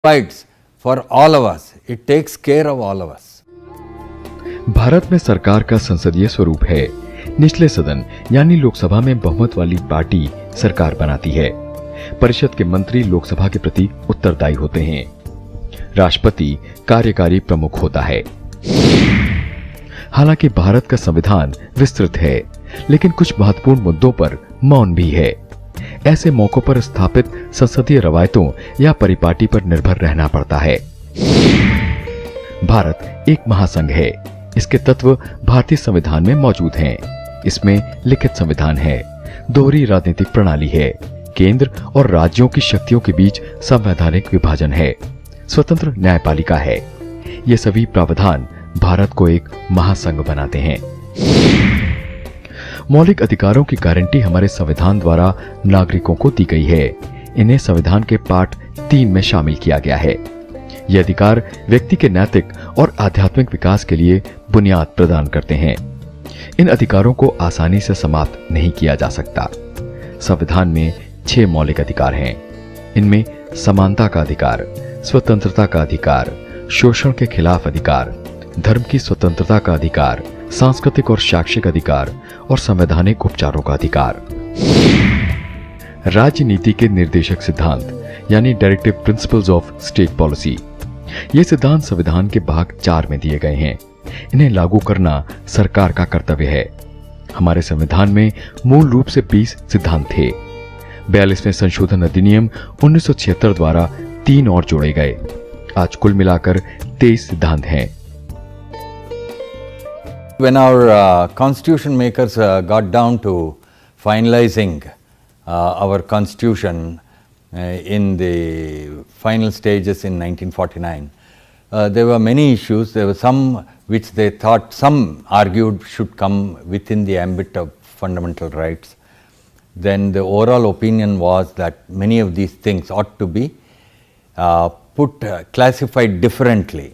provides for all of us. It takes care of all of us. Bharat में सरकार का संसदीय स्वरूप है। निचले सदन यानी लोकसभा में बहुमत वाली पार्टी सरकार बनाती है। परिषद के मंत्री लोकसभा के प्रति उत्तरदायी होते हैं। राष्ट्रपति कार्यकारी प्रमुख होता है। हालांकि भारत का संविधान विस्तृत है, लेकिन कुछ महत्वपूर्ण मुद्दों पर मौन भी है। ऐसे मौकों पर स्थापित संसदीय रवायतों या परिपाटी पर निर्भर रहना पड़ता है। भारत एक महासंघ है। इसके तत्व भारतीय संविधान में मौजूद हैं। इसमें लिखित संविधान है, दोहरी राजनीतिक प्रणाली है, केंद्र और राज्यों की शक्तियों के बीच संवैधानिक विभाजन है, स्वतंत्र न्यायपालिका है। ये सभी प्रावधान भारत को एक महासंघ बनाते हैं। मौलिक अधिकारों की गारंटी हमारे संविधान द्वारा नागरिकों को दी गई है। इन्हें संविधान के पाठ 3 में शामिल किया गया है। ये अधिकार व्यक्ति के नैतिक और आध्यात्मिक विकास के लिए बुनियाद प्रदान करते हैं। इन अधिकारों को आसानी से समाप्त नहीं किया जा सकता। संविधान में 6 मौलिक अधिकार हैं। इनमें समानता का अधिकार, स्वतंत्रता का अधिकार, शोषण के खिलाफ अधिकार, धर्म की स्वतंत्रता का अधिकार, सांस्कृतिक और शैक्षिक अधिकार और संवैधानिक उपचारों का अधिकार। राजनीति के निर्देशक सिद्धांत यानी directive principles of state policy, ये सिद्धांत संविधान के भाग 4 में दिए गए हैं। इन्हें लागू करना सरकार का कर्तव्य है। हमारे संविधान में मूल रूप से 20 सिद्धांत थे। 42वें संशोधन अधिनियम 1976 द्वारा 3 और जोड़े गए। आज कुल मिलाकर 23 सिद्धांत हैं। When our constitution makers got down to finalizing our constitution in the final stages in 1949, there were many issues. There were some which they thought, some argued should come within the ambit of fundamental rights. Then the overall opinion was that many of these things ought to be classified differently.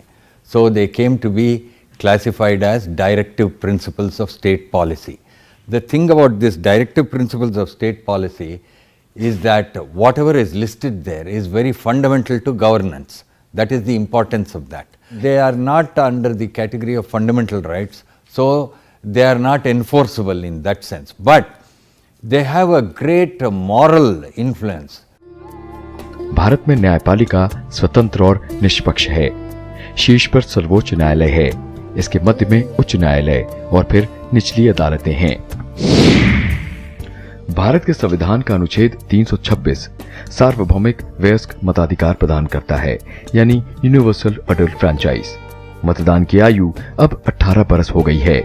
So they came to be classified as directive principles of state policy. The thing about this directive principles of state policy is that whatever is listed there is very fundamental to governance. That is the importance of that. They are not under the category of fundamental rights, so they are not enforceable in that sense. But they have a great moral influence. Bharat में न्यायपालिका स्वतंत्र और निष्पक्ष है। शीर्ष पर सर्वोच्च न्यायालय है। इसके मध्य में उच्च न्यायालय और फिर निचली अदालतें हैं। भारत के संविधान का अनुच्छेद 326 सार्वभौमिक वयस्क मताधिकार प्रदान करता है, यानी यूनिवर्सल अडल्ट फ्रैंचाइज। मतदान की आयु अब 18 बरस हो गई है।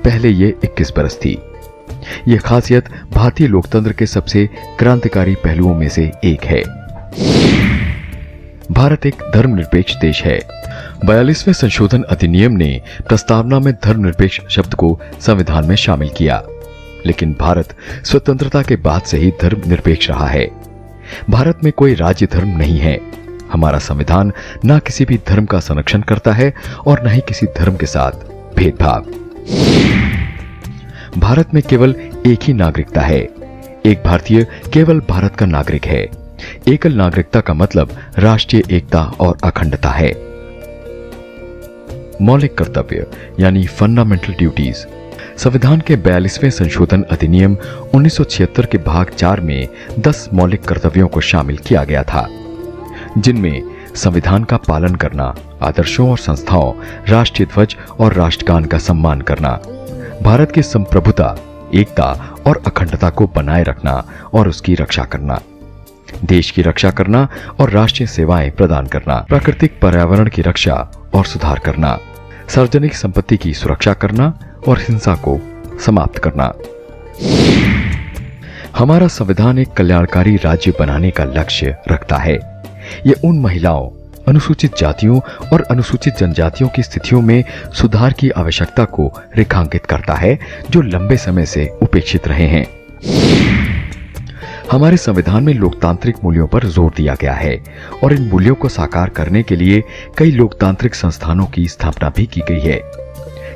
पहले ये 21 बरस थी। ये खासियत भारतीय लोकतंत्र के सबसे क्रांतिकारी पहलुओं में से एक है। भारत एक धर्मनिरपेक्ष देश है। 42वें संशोधन अधिनियम ने प्रस्तावना में धर्मनिरपेक्ष शब्द को संविधान में शामिल किया, लेकिन भारत स्वतंत्रता के बाद से ही धर्मनिरपेक्ष रहा है। भारत में कोई राज्य धर्म नहीं है। हमारा संविधान न किसी भी धर्म का संरक्षण करता है और न ही किसी धर्म के साथ भेदभाव। भारत में केवल एक ही नागरिकता है। एक भारतीय केवल भारत का नागरिक है। एकल नागरिकता का मतलब राष्ट्रीय एकता और अखंडता है। मौलिक कर्तव्य यानी फंडामेंटल ड्यूटीज। संविधान के 42वें संशोधन अधिनियम 1976 के भाग 4 में 10 मौलिक कर्तव्यों को शामिल किया गया था, जिनमें संविधान का पालन करना, आदर्शों और संस्थाओं, राष्ट्रीय ध्वज और राष्ट्रगान का सम्मान करना, भारत की संप्रभुता, एकता और अखंडता को बनाए रखना और उसकी रक्षा करना, देश की रक्षा करना और राष्ट्रीय सेवाएं प्रदान करना, प्राकृतिक पर्यावरण की रक्षा और सुधार करना, सार्वजनिक संपत्ति की सुरक्षा करना और हिंसा को समाप्त करना। हमारा संविधान एक कल्याणकारी राज्य बनाने का लक्ष्य रखता है। यह उन महिलाओं, अनुसूचित जातियों और अनुसूचित जनजातियों की स्थितियों में सुधार की आवश्यकता को रेखांकित करता है जो लंबे समय से उपेक्षित रहे हैं। हमारे संविधान में लोकतांत्रिक मूल्यों पर जोर दिया गया है और इन मूल्यों को साकार करने के लिए कई लोकतांत्रिक संस्थानों की स्थापना भी की गई है।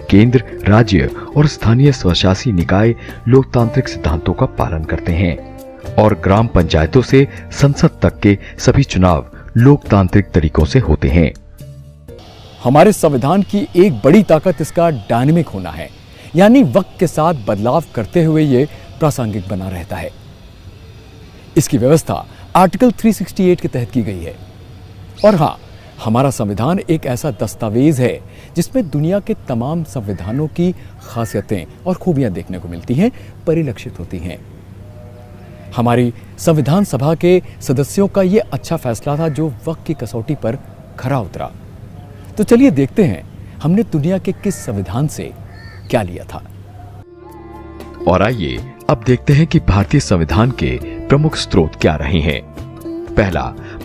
केंद्र, राज्य और स्थानीय स्वशासी निकाय लोकतांत्रिक सिद्धांतों का पालन करते हैं और ग्राम पंचायतों से संसद तक के सभी चुनाव लोकतांत्रिक तरीकों से होते हैं। हमारे संविधान की एक बड़ी ताकत इसका डायनेमिक होना है, यानी वक्त के साथ बदलाव करते हुए ये प्रासंगिक बना रहता है। इसकी व्यवस्था आर्टिकल 368 के तहत की गई है। और हां, हमारा संविधान एक ऐसा दस्तावेज है जिसमें दुनिया के तमाम संविधानों की खासियतें और खूबियां देखने को मिलती हैं, परिलक्षित होती हैं। हमारी संविधान सभा के सदस्यों का यह अच्छा फैसला था जो वक्त की कसौटी पर खरा उतरा। तो चलिए देखते हैं हमने दुनिया के किस संविधान से क्या लिया था। और आइए अब देखते हैं कि भारतीय संविधान के प्रमुख स्रोत क्या रहे हैं। पहला,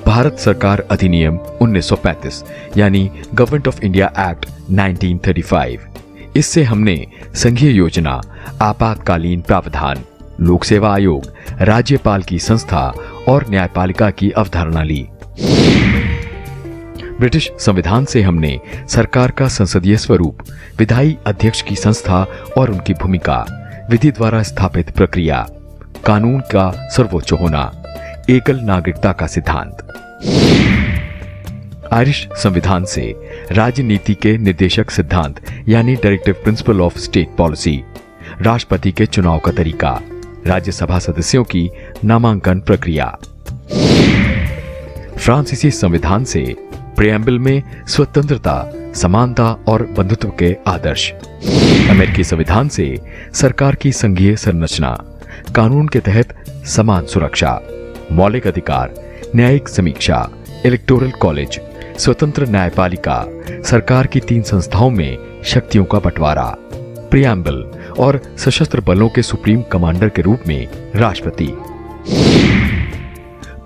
भारत सरकार अधिनियम 1935 यानी गवर्नमेंट ऑफ इंडिया एक्ट 1935। इससे हमने संघीय योजना, आपातकालीन प्रावधान, लोक सेवा आयोग, राज्यपाल की संस्था और न्यायपालिका की अवधारणा ली। ब्रिटिश संविधान से हमने सरकार का संसदीय स्वरूप, विधायी अध्यक्ष की संस्था और उनकी भूमिका, विधि द्वारा स्थापित प्रक्रिया, कानून का सर्वोच्च होना, एकल नागरिकता का सिद्धांत। आयरिश संविधान से राजनीति के निर्देशक सिद्धांत यानी directive principle of state policy, राष्ट्रपति के चुनाव का तरीका, राज्यसभा सदस्यों की नामांकन प्रक्रिया। फ्रांसीसी संविधान से प्रियम्बल में स्वतंत्रता, समानता और बंधुत्व के आदर्श। अमेरिकी संविधान से सरकार की संघीय संरचना, कानून के तहत समान सुरक्षा, मौलिक अधिकार, न्यायिक समीक्षा, इलेक्टोरल कॉलेज, स्वतंत्र न्यायपालिका, सरकार की 3 संस्थाओं में शक्तियों का बंटवारा, प्रियम्बल और सशस्त्र बलों के सुप्रीम कमांडर के रूप में राष्ट्रपति।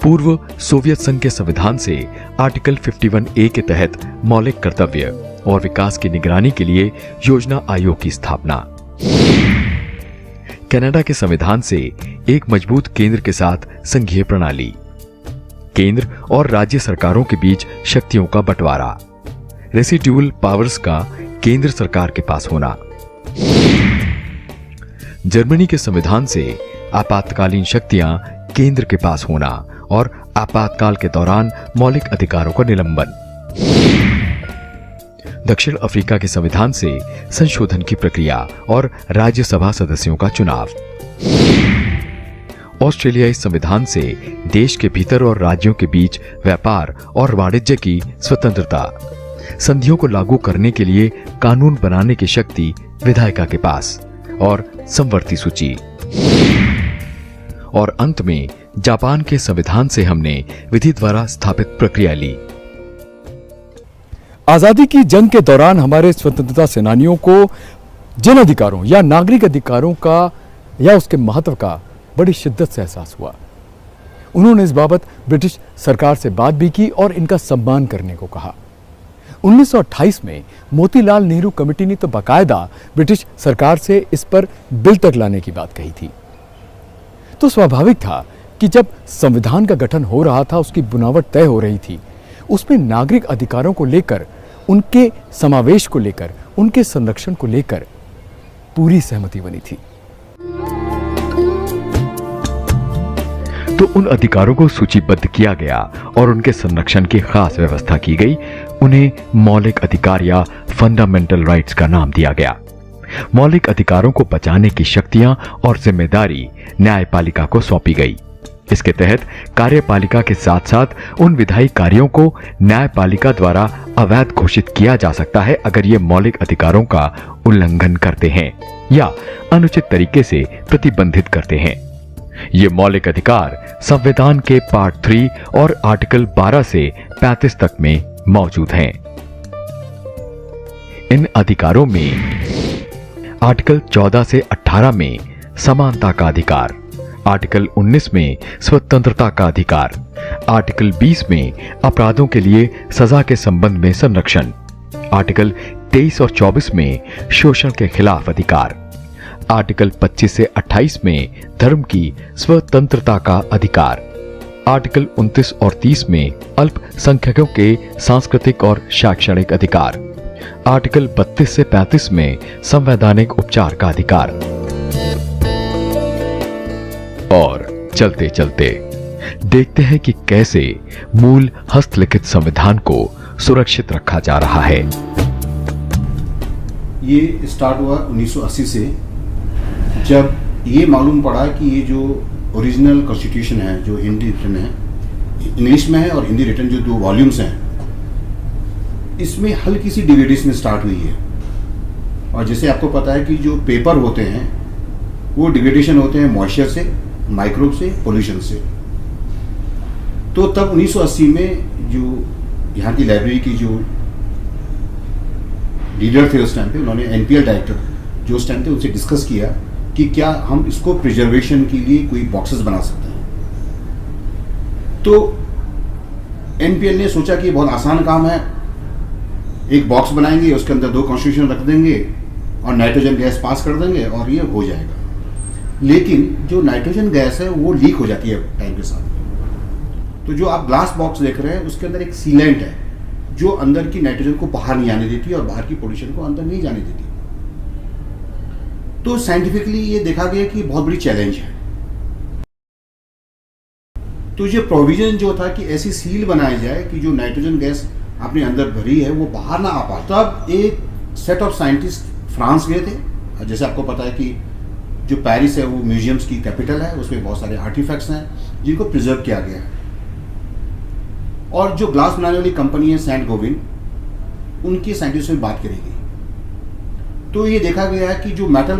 पूर्व सोवियत संघ के संविधान से आर्टिकल 51A के तहत मौलिक कर्तव्य और विकास की निगरानी के लिए योजना आयोग की स्थापना। कनाडा के संविधान से एक मजबूत केंद्र के साथ संघीय प्रणाली, केंद्र और राज्य सरकारों के बीच शक्तियों का बंटवारा, रेसिड्यूअल पावर्स का केंद्र सरकार के पास होना। जर्मनी के संविधान से आपातकालीन शक्तियां केंद्र के पास होना और आपातकाल के दौरान मौलिक अधिकारों का निलंबन। दक्षिण अफ्रीका के संविधान से संशोधन की प्रक्रिया और राज्यसभा सदस्यों का चुनाव। ऑस्ट्रेलियाई संविधान से देश के भीतर और राज्यों के बीच व्यापार और वाणिज्य की स्वतंत्रता, संधियों को लागू करने के लिए कानून बनाने की शक्ति विधायिका के पास और समवर्ती सूची। और अंत में जापान के संविधान से हमने विधि द्वारा स्थापित प्रक्रिया ली। आजादी की जंग के दौरान हमारे स्वतंत्रता सेनानियों को जिन अधिकारों या नागरिक अधिकारों का या उसके महत्व का बड़ी शिद्दत से एहसास हुआ, उन्होंने इस बाबत ब्रिटिश सरकार से बात भी की और इनका सम्मान करने को कहा। 1928 में मोतीलाल नेहरू कमेटी ने तो बाकायदा ब्रिटिश सरकार से इस पर बिल तक लाने की बात कही थी। तो स्वाभाविक था कि जब संविधान का गठन हो रहा था, उसकी बुनावट तय हो रही थी, उसमें नागरिक अधिकारों को लेकर, उनके समावेश को लेकर, उनके संरक्षण को लेकर पूरी सहमति बनी थी। तो उन अधिकारों को सूचीबद्ध किया गया और उनके संरक्षण की खास व्यवस्था की गई। उन्हें मौलिक अधिकार या फंडामेंटल राइट्स का नाम दिया गया। मौलिक अधिकारों को बचाने की शक्तियां और जिम्मेदारी न्यायपालिका को सौंपी गई। इसके तहत कार्यपालिका के साथ साथ उन विधायी कार्यों को न्यायपालिका द्वारा अवैध घोषित किया जा सकता है अगर ये मौलिक अधिकारों का उल्लंघन करते हैं या अनुचित तरीके से प्रतिबंधित करते हैं। ये मौलिक अधिकार संविधान के पार्ट 3 और आर्टिकल 12 से 35 तक में मौजूद हैं। इन अधिकारों में आर्टिकल 14 से 18 में समानता का अधिकार, आर्टिकल 19 में स्वतंत्रता का अधिकार, आर्टिकल 20 में अपराधों के लिए सजा के संबंध में संरक्षण, आर्टिकल 23 और 24 में शोषण के खिलाफ अधिकार, आर्टिकल 25 से 28 में धर्म की स्वतंत्रता का अधिकार, आर्टिकल 29 और 30 में अल्पसंख्यकों के सांस्कृतिक और शैक्षणिक अधिकार, आर्टिकल 32 से 35 में संवैधानिक उपचार का अधिकार। और चलते चलते देखते हैं कि कैसे मूल हस्तलिखित संविधान को सुरक्षित रखा जा रहा है। ये स्टार्ट हुआ 1980 से, जब ये मालूम पड़ा कि ये जो ओरिजिनल कॉन्स्टिट्यूशन है, जो हिंदी रिटन है, इंग्लिश में है और हिंदी रिटन जो 2 वॉल्यूम्स हैं, इसमें हल्की सी डिविडेशन स्टार्ट हुई है। और जैसे आपको पता है कि जो पेपर होते हैं वो डिग्रेडेशन होते हैं मॉइस्चर से, माइक्रोब से, पोल्यूशन से। तो तब 1980 में जो यहाँ की लाइब्रेरी की जो लीडर थे उस टाइम पे, उन्होंने एनपीएल डायरेक्टर जो उस टाइम थे उनसे डिस्कस किया कि क्या हम इसको प्रिजर्वेशन के लिए कोई बॉक्सेस बना सकते हैं। तो एनपीएल ने सोचा कि ये बहुत आसान काम है, एक बॉक्स बनाएंगे, उसके अंदर 2 कॉन्स्टिट्यूशन रख देंगे और नाइट्रोजन गैस पास कर देंगे और ये हो जाएगा। लेकिन जो नाइट्रोजन गैस है वो लीक हो जाती है टाइम के साथ। तो जो आप ग्लास बॉक्स देख रहे हैं उसके अंदर एक सीलेंट है जो अंदर की नाइट्रोजन को बाहर नहीं आने देती और बाहर की पोल्यूशन को अंदर नहीं जाने देती। तो साइंटिफिकली ये देखा गया कि बहुत बड़ी चैलेंज है। तो ये प्रोविजन जो था कि ऐसी सील बनाई जाए कि जो नाइट्रोजन गैस आपने अंदर भरी है वो बाहर ना आ पाए। तब एक सेट ऑफ साइंटिस्ट फ्रांस गए थे। जैसे आपको पता है कि जो पेरिस है वो म्यूजियम्स की कैपिटल है, उसमें बहुत सारे आर्टिफैक्ट्स हैं जिनको प्रिजर्व किया गया है। और जो ग्लास बनाने वाली कंपनी है सेंट गोविन, उनके साइंटिस्ट से बात करी गई। तो ये देखा गया है कि जो मेटल